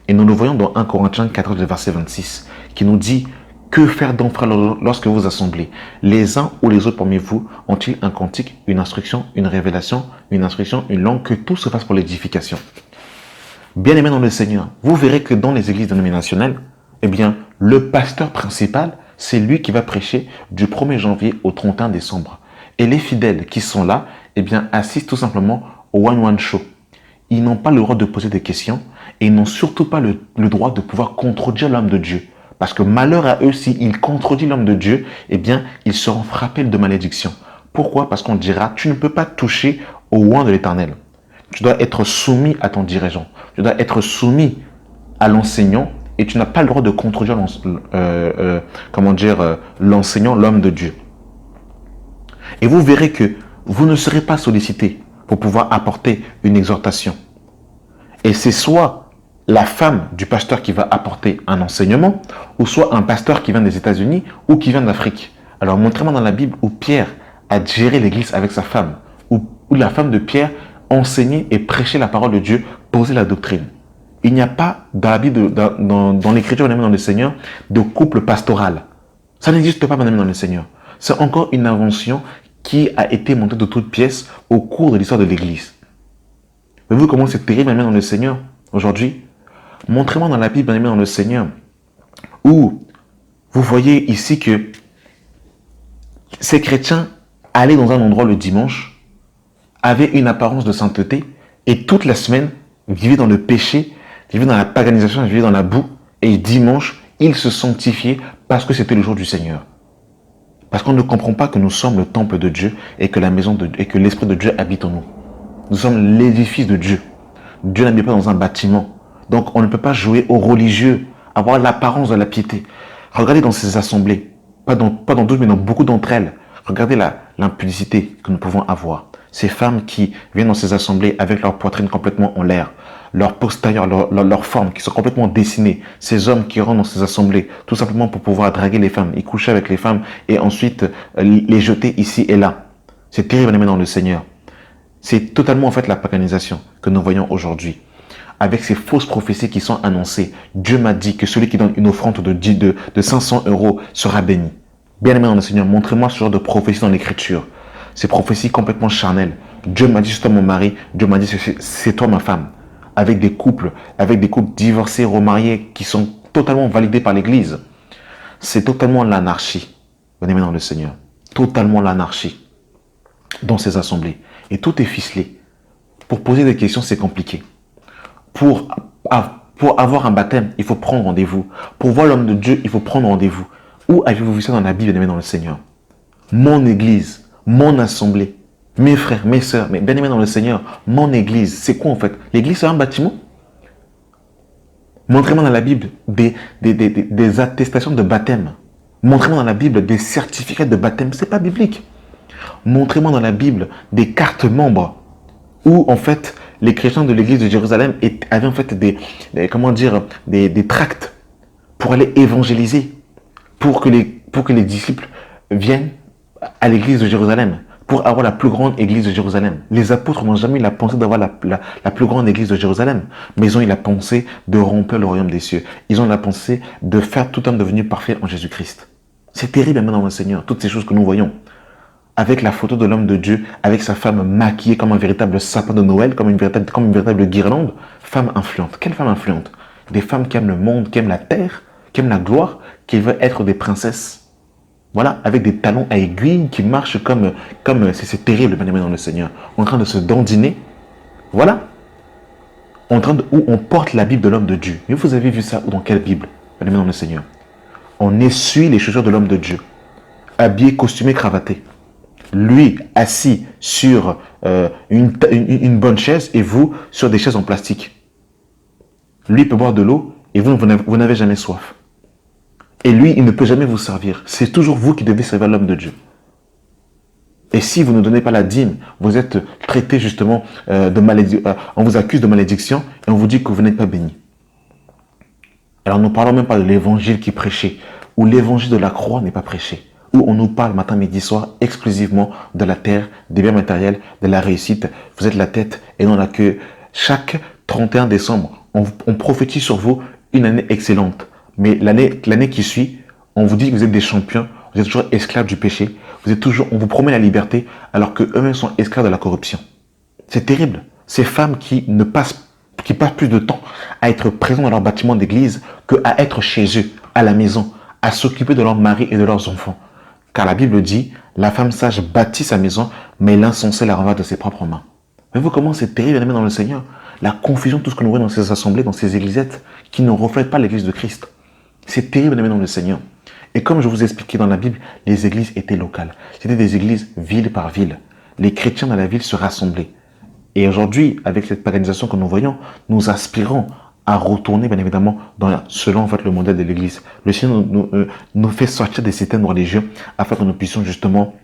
Et nous le voyons dans 1 Corinthiens 14, verset 26, qui nous dit « Que faire donc, frères, lorsque vous assemblez? Les uns ou les autres parmi vous ont-ils un cantique, une instruction, une révélation, une instruction, une langue, que tout se fasse pour l'édification ?» Bien-aimés dans le Seigneur, vous verrez que dans les églises dénominationnelles, le pasteur principal, c'est lui qui va prêcher du 1er janvier au 31 décembre. Et les fidèles qui sont là, assistent tout simplement au one-one show. Ils n'ont pas le droit de poser des questions et ils n'ont surtout pas le droit de pouvoir contredire l'homme de Dieu. Parce que malheur à eux, s'ils contredisent l'homme de Dieu, eh bien, ils seront frappés de malédiction. Pourquoi? Parce qu'on dira, tu ne peux pas toucher au oint de l'Éternel. Tu dois être soumis à ton dirigeant. Tu dois être soumis à l'enseignant et tu n'as pas le droit de contredire l'enseignant, l'homme de Dieu. Et vous verrez que vous ne serez pas sollicité pour pouvoir apporter une exhortation. Et c'est soit la femme du pasteur qui va apporter un enseignement, ou soit un pasteur qui vient des États-Unis ou qui vient d'Afrique. Alors montrez-moi dans la Bible où Pierre a géré l'église avec sa femme, où la femme de Pierre enseignait et prêchait la parole de Dieu, posait la doctrine. Il n'y a pas dans la Bible, dans l'écriture, dans le Seigneur, de couple pastoral. Ça n'existe pas, dans le Seigneur. C'est encore une invention qui a été montée de toutes pièces au cours de l'histoire de l'église. Voyez-vous comment c'est terrible, dans le Seigneur, aujourd'hui? Montrez-moi dans la Bible, dans le Seigneur, où vous voyez ici que ces chrétiens allaient dans un endroit le dimanche, avaient une apparence de sainteté, et toute la semaine vivaient dans le péché, vivaient dans la paganisation, vivaient dans la boue, et dimanche, ils se sanctifiaient parce que c'était le jour du Seigneur. Parce qu'on ne comprend pas que nous sommes le temple de Dieu et que que l'Esprit de Dieu habite en nous. Nous sommes l'édifice de Dieu. Dieu n'habite pas dans un bâtiment. Donc, on ne peut pas jouer aux religieux, avoir l'apparence de la piété. Regardez dans ces assemblées, pas dans toutes, mais dans beaucoup d'entre elles, regardez l'impudicité que nous pouvons avoir. Ces femmes qui viennent dans ces assemblées avec leur poitrine complètement en l'air, leur postérieur, leur forme qui sont complètement dessinées. Ces hommes qui rentrent dans ces assemblées, tout simplement pour pouvoir draguer les femmes, y coucher avec les femmes et ensuite les jeter ici et là. C'est terrible, dans le Seigneur. C'est totalement en fait la paganisation que nous voyons aujourd'hui. Avec ces fausses prophéties qui sont annoncées. Dieu m'a dit que celui qui donne une offrande de 500 € sera béni. Bien-aimé dans le Seigneur, montrez-moi ce genre de prophéties dans l'Écriture. Ces prophéties complètement charnelles. Dieu m'a dit, c'est toi mon mari. Dieu m'a dit, c'est toi ma femme. Avec des couples divorcés, remariés, qui sont totalement validés par l'Église. C'est totalement l'anarchie. Bien-aimé dans le Seigneur. Totalement l'anarchie dans ces assemblées. Et tout est ficelé. Pour poser des questions, c'est compliqué. Pour avoir un baptême, il faut prendre rendez-vous. Pour voir l'homme de Dieu, il faut prendre rendez-vous. Où avez-vous vu ça dans la Bible, bien-aimé dans le Seigneur? Mon église, mon assemblée, mes frères, mes sœurs, mais bien-aimé dans le Seigneur, mon église, c'est quoi en fait? L'église, c'est un bâtiment? Montrez-moi dans la Bible des attestations de baptême. Montrez-moi dans la Bible des certificats de baptême. C'est pas biblique. Montrez-moi dans la Bible des cartes membres où en fait les chrétiens de l'église de Jérusalem avaient en fait des tracts pour aller évangéliser, pour que les disciples viennent à l'église de Jérusalem, pour avoir la plus grande église de Jérusalem. Les apôtres n'ont jamais eu la pensée d'avoir la plus grande église de Jérusalem, mais ils ont eu la pensée de remplir le royaume des cieux. Ils ont la pensée de faire tout homme devenu parfait en Jésus-Christ. C'est terrible maintenant dans le Seigneur, toutes ces choses que nous voyons. Avec la photo de l'homme de Dieu, avec sa femme maquillée comme un véritable sapin de Noël, comme une véritable guirlande. Femme influente. Quelle femme influente? Des femmes qui aiment le monde, qui aiment la terre, qui aiment la gloire, qui veulent être des princesses. Voilà, avec des talons à aiguilles qui marchent comme c'est terrible, bien aimé dans le Seigneur. En train de se dandiner. Voilà. Où on porte la Bible de l'homme de Dieu. Mais vous avez vu ça dans quelle Bible, bien aimé dans le Seigneur? On essuie les chaussures de l'homme de Dieu. Habillé, costumé, cravaté. Lui assis sur une bonne chaise et vous sur des chaises en plastique. Lui peut boire de l'eau et vous n'avez jamais soif. Et lui, il ne peut jamais vous servir. C'est toujours vous qui devez servir l'homme de Dieu. Et si vous ne donnez pas la dîme, vous êtes traité justement de malédiction. On vous accuse de malédiction et on vous dit que vous n'êtes pas béni. Alors ne parlons même pas de l'évangile qui est prêché, où l'évangile de la croix n'est pas prêché. Où on nous parle matin, midi, soir exclusivement de la terre, des biens matériels, de la réussite. Vous êtes la tête et non la queue. Chaque 31 décembre, on prophétise sur vous une année excellente. Mais l'année qui suit, on vous dit que vous êtes des champions, vous êtes toujours esclaves du péché, on vous promet la liberté alors qu'eux-mêmes sont esclaves de la corruption. C'est terrible. Ces femmes qui passent plus de temps à être présentes dans leur bâtiment d'église qu'à être chez eux, à la maison, à s'occuper de leur mari et de leurs enfants. Car la Bible dit, la femme sage bâtit sa maison, mais l'insensé la renvoie de ses propres mains. Voyez-vous comment c'est terrible même dans le Seigneur? La confusion, tout ce que nous voyons dans ces assemblées, dans ces églisettes, qui ne reflètent pas l'église de Christ. C'est terrible d'aimer dans le Seigneur. Et comme je vous ai expliqué dans la Bible, les églises étaient locales. C'était des églises ville par ville. Les chrétiens dans la ville se rassemblaient. Et aujourd'hui, avec cette paganisation que nous voyons, nous aspirons à retourner, bien évidemment, selon en fait, le modèle de l'Église. Le Seigneur nous fait sortir des systèmes religieux afin que nous puissions justement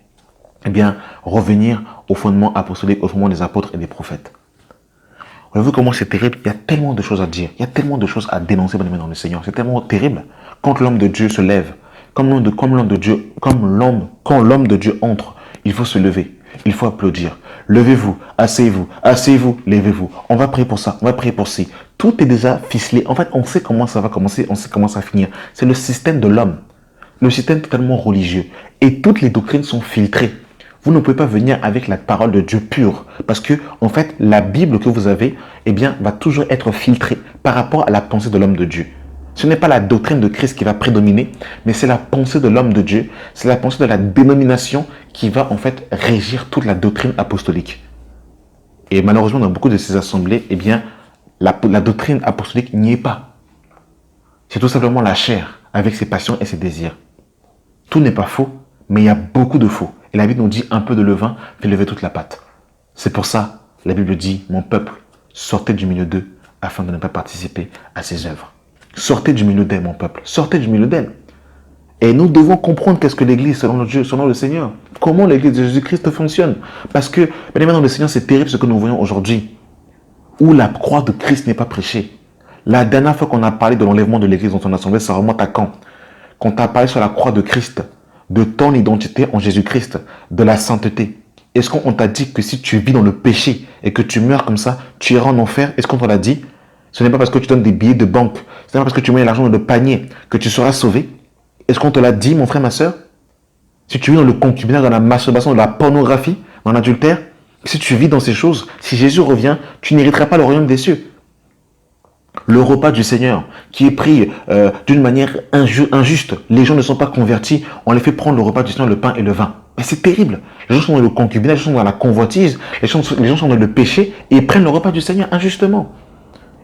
revenir au fondement apostolique, au fondement des apôtres et des prophètes. Voyez-vous comment c'est terrible? Il y a tellement de choses à dire, il y a tellement de choses à dénoncer dans le Seigneur. C'est tellement terrible. Quand l'homme de Dieu se lève, quand l'homme de Dieu entre, il faut se lever, il faut applaudir. Levez-vous, asseyez-vous, levez-vous. On va prier pour ça, on va prier pour ci. Tout est déjà ficelé. En fait, on sait comment ça va commencer, on sait comment ça va finir. C'est le système de l'homme, le système totalement religieux. Et toutes les doctrines sont filtrées. Vous ne pouvez pas venir avec la parole de Dieu pure. Parce que, en fait, la Bible que vous avez, va toujours être filtrée par rapport à la pensée de l'homme de Dieu. Ce n'est pas la doctrine de Christ qui va prédominer, mais c'est la pensée de l'homme de Dieu. C'est la pensée de la dénomination qui va, en fait, régir toute la doctrine apostolique. Et malheureusement, dans beaucoup de ces assemblées, la doctrine apostolique n'y est pas. C'est tout simplement la chair, avec ses passions et ses désirs. Tout n'est pas faux, mais il y a beaucoup de faux. Et la Bible nous dit un peu de levain fait lever toute la pâte. C'est pour ça, la Bible dit, mon peuple, sortez du milieu d'eux afin de ne pas participer à ses œuvres. Sortez du milieu d'elle, mon peuple. Sortez du milieu d'elle. Et nous devons comprendre qu'est-ce que l'Église, selon Dieu, selon le Seigneur. Comment l'Église de Jésus-Christ fonctionne. Parce que, bien évidemment, le Seigneur, c'est terrible ce que nous voyons aujourd'hui. Où la croix de Christ n'est pas prêchée. La dernière fois qu'on a parlé de l'enlèvement de l'Église dans son assemblée, ça remonte à quand? Quand on a parlé sur la croix de Christ, de ton identité en Jésus-Christ, de la sainteté. Est-ce qu'on t'a dit que si tu vis dans le péché et que tu meurs comme ça, tu iras en enfer? Est-ce qu'on te l'a dit? Ce n'est pas parce que tu donnes des billets de banque, ce n'est pas parce que tu mets l'argent dans le panier que tu seras sauvé. Est-ce qu'on te l'a dit, mon frère, ma soeur? Si tu vis dans le concubinage, dans la masturbation, dans la pornographie, dans l'adultère, si tu vis dans ces choses, si Jésus revient, tu n'hériteras pas le royaume des cieux. Le repas du Seigneur, qui est pris d'une manière injuste, les gens ne sont pas convertis, on les fait prendre le repas du Seigneur, le pain et le vin. Mais c'est terrible. Les gens sont dans le concubinage, les gens sont dans la convoitise, les gens sont dans le péché et ils prennent le repas du Seigneur injustement.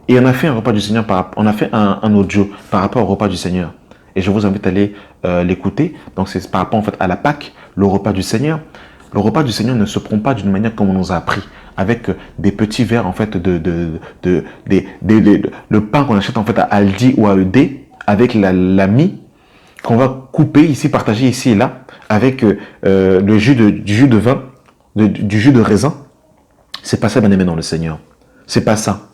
Et on a fait un repas du Seigneur, on a fait un audio par rapport au repas du Seigneur. Et je vous invite à aller l'écouter. Donc c'est par rapport en fait à la Pâque, le repas du Seigneur. Le repas du Seigneur ne se prend pas d'une manière comme on nous a appris, avec des petits verres en fait le pain qu'on achète en fait à Aldi ou à ED, avec la mie qu'on va couper ici, partager ici et là, avec du jus de vin, du jus de raisin. C'est pas ça, bien aimé dans le Seigneur. C'est pas ça.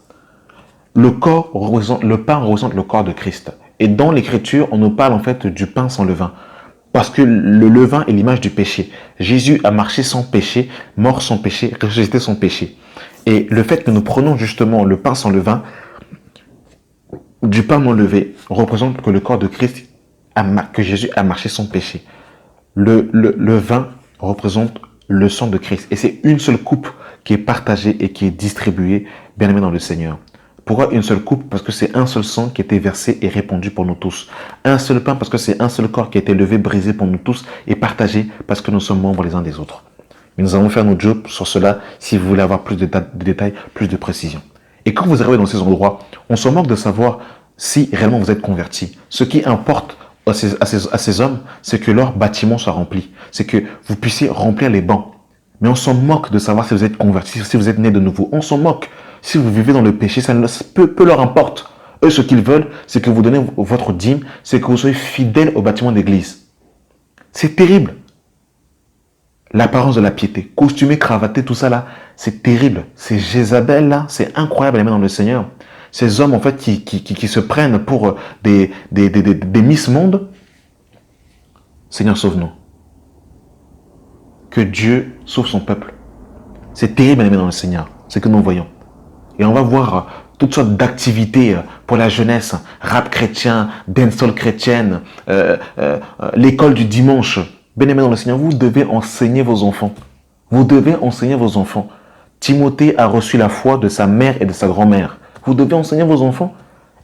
Le pain représente le corps de Christ. Et dans l'Écriture, on nous parle en fait du pain sans levain. Parce que le levain est l'image du péché. Jésus a marché sans péché, mort sans péché, ressuscité sans péché. Et le fait que nous prenons justement le pain sans levain, du pain non levé, représente que le corps de Christ, que Jésus a marché sans péché. Le vin représente le sang de Christ. Et c'est une seule coupe qui est partagée et qui est distribuée, bien aimé dans le Seigneur. Pourquoi une seule coupe? Parce que c'est un seul sang qui a été versé et répandu pour nous tous. Un seul pain parce que c'est un seul corps qui a été levé, brisé pour nous tous et partagé parce que nous sommes membres les uns des autres. Mais nous allons faire notre job sur cela si vous voulez avoir plus de détails, plus de précision. Et quand vous arrivez dans ces endroits, on se moque de savoir si réellement vous êtes convertis. Ce qui importe à ces hommes, c'est que leur bâtiment soit rempli. C'est que vous puissiez remplir les bancs. Mais on s'en moque de savoir si vous êtes convertis, si vous êtes nés de nouveau. On s'en moque. Si vous vivez dans le péché, ça peu leur importe. Eux, ce qu'ils veulent, c'est que vous donnez votre dîme, c'est que vous soyez fidèles au bâtiment d'église. C'est terrible. L'apparence de la piété, costumé, cravaté, tout ça là, c'est terrible. Ces Jézabel là, c'est incroyable à aimer dans le Seigneur. Ces hommes en fait qui se prennent pour des Miss Monde. Seigneur, sauve-nous. Que Dieu sauve son peuple. C'est terrible à aimer dans le Seigneur. C'est que nous voyons. Et on va voir toutes sortes d'activités pour la jeunesse, rap chrétien, dancehall chrétienne, l'école du dimanche. Bien-aimés dans le Seigneur, vous devez enseigner vos enfants. Vous devez enseigner vos enfants. Timothée a reçu la foi de sa mère et de sa grand-mère. Vous devez enseigner vos enfants.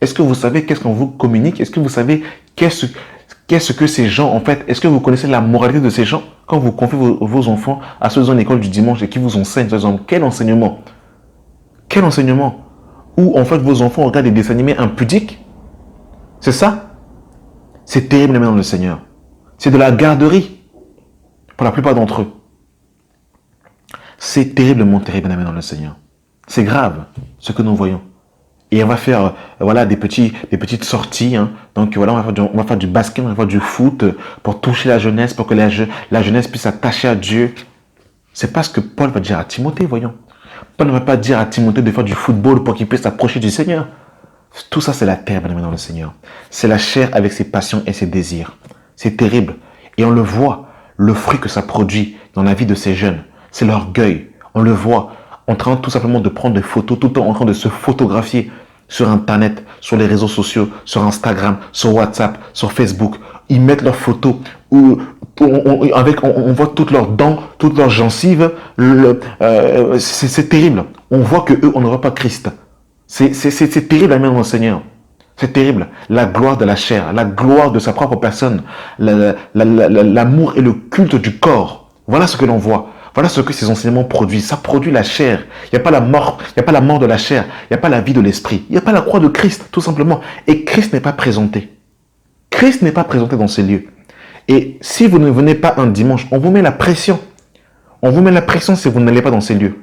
Est-ce que vous savez qu'est-ce qu'on vous communique? Est-ce que vous savez qu'est-ce que ces gens, en fait, est-ce que vous connaissez la moralité de ces gens quand vous confiez vos enfants à ceux dans l'école du dimanche et qui vous enseignent, ces hommes? Quel enseignement? Quel enseignement? Où en fait vos enfants regardent des dessins animés impudiques? C'est ça? C'est terrible, bien-aimés dans le Seigneur. C'est de la garderie pour la plupart d'entre eux. C'est terriblement terrible, bien-aimés dans le Seigneur. C'est grave ce que nous voyons. Et on va faire voilà, des petites sorties. Hein. Donc voilà, on va faire du basket, on va faire du foot pour toucher la jeunesse, pour que la jeunesse puisse s'attacher à Dieu. C'est pas ce que Paul va dire à Timothée, voyons. Paul ne va pas dire à Timothée de faire du football pour qu'il puisse s'approcher du Seigneur. Tout ça, c'est la terre, bien-aimé dans le Seigneur. C'est la chair avec ses passions et ses désirs. C'est terrible. Et on le voit, le fruit que ça produit dans la vie de ces jeunes. C'est l'orgueil. On le voit en train tout simplement de prendre des photos, tout le temps en train de se photographier sur Internet, sur les réseaux sociaux, sur Instagram, sur WhatsApp, sur Facebook. Ils mettent leurs photos où on voit toutes leurs dents, toutes leurs gencives. C'est terrible. On voit que eux, on ne voit pas Christ. C'est terrible, amen, mon Seigneur. C'est terrible. La gloire de la chair, la gloire de sa propre personne, l'amour et le culte du corps. Voilà ce que l'on voit. Voilà ce que ces enseignements produisent. Ça produit la chair. Il n'y a pas la mort. Il n'y a pas la mort de la chair. Il n'y a pas la vie de l'esprit. Il n'y a pas la croix de Christ, tout simplement. Et Christ n'est pas présenté. Christ n'est pas présenté dans ces lieux. Et si vous ne venez pas un dimanche, on vous met la pression. On vous met la pression si vous n'allez pas dans ces lieux.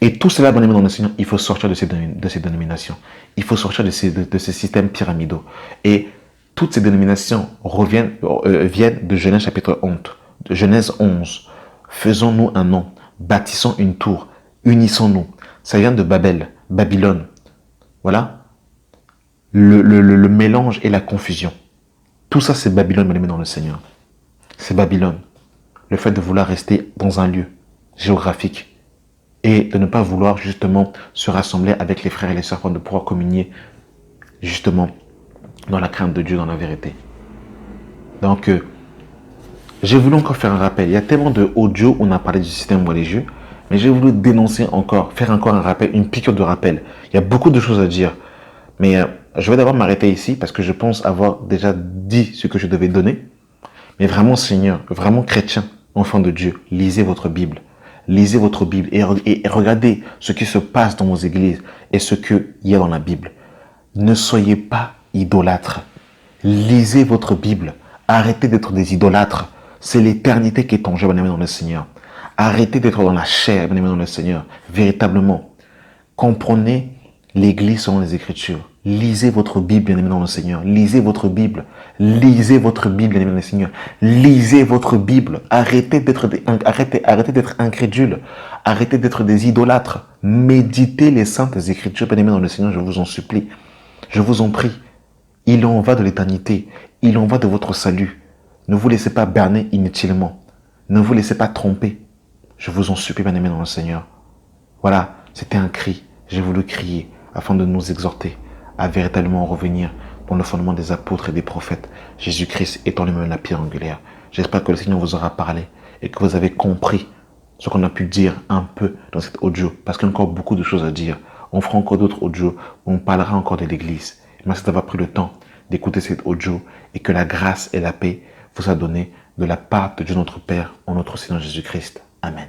Et tout cela, bien aimé dans le Seigneur, il faut sortir de ces dénominations. Il faut sortir de ces systèmes pyramidaux. Et toutes ces dénominations viennent de Genèse chapitre 11. De Genèse 11. Faisons-nous un nom, bâtissons une tour, unissons-nous. Ça vient de Babylone. Voilà. Le mélange et la confusion. Tout ça, c'est Babylone, bien aimé dans le Seigneur. C'est Babylone. Le fait de vouloir rester dans un lieu géographique et de ne pas vouloir justement se rassembler avec les frères et les sœurs afin de pouvoir communier justement dans la crainte de Dieu, dans la vérité. Donc, j'ai voulu encore faire un rappel. Il y a tellement de audio où on a parlé du système religieux, mais j'ai voulu dénoncer encore, faire encore un rappel, une piqûre de rappel. Il y a beaucoup de choses à dire, mais je vais d'abord m'arrêter ici parce que je pense avoir déjà dit ce que je devais donner. Mais vraiment, Seigneur, vraiment chrétien, enfant de Dieu, lisez votre Bible. Lisez votre Bible et regardez ce qui se passe dans vos églises et ce qu'il y a dans la Bible. Ne soyez pas idolâtres. Lisez votre Bible. Arrêtez d'être des idolâtres. C'est l'éternité qui est en jeu, bien aimé dans le Seigneur. Arrêtez d'être dans la chair, bien aimé dans le Seigneur. Véritablement. Comprenez l'Église selon les Écritures. Lisez votre Bible, bien aimé dans le Seigneur. Lisez votre Bible. Lisez votre Bible, bien aimé dans le Seigneur. Lisez votre Bible. Arrêtez d'être incrédule. Arrêtez d'être des idolâtres. Méditez les saintes Écritures, bien aimé dans le Seigneur, je vous en supplie. Je vous en prie. Il en va de l'éternité. Il en va de votre salut. Ne vous laissez pas berner inutilement. Ne vous laissez pas tromper. Je vous en supplie, bien aimé dans le Seigneur. Voilà, c'était un cri. J'ai voulu crier afin de nous exhorter à véritablement revenir dans le fondement des apôtres et des prophètes, Jésus-Christ étant lui-même la pierre angulaire. J'espère que le Seigneur vous aura parlé et que vous avez compris ce qu'on a pu dire un peu dans cet audio, parce qu'il y a encore beaucoup de choses à dire. On fera encore d'autres audios où on parlera encore de l'Église. Merci d'avoir pris le temps d'écouter cet audio et que la grâce et la paix vous a donné de la part de Dieu notre Père en notre Seigneur Jésus-Christ. Amen.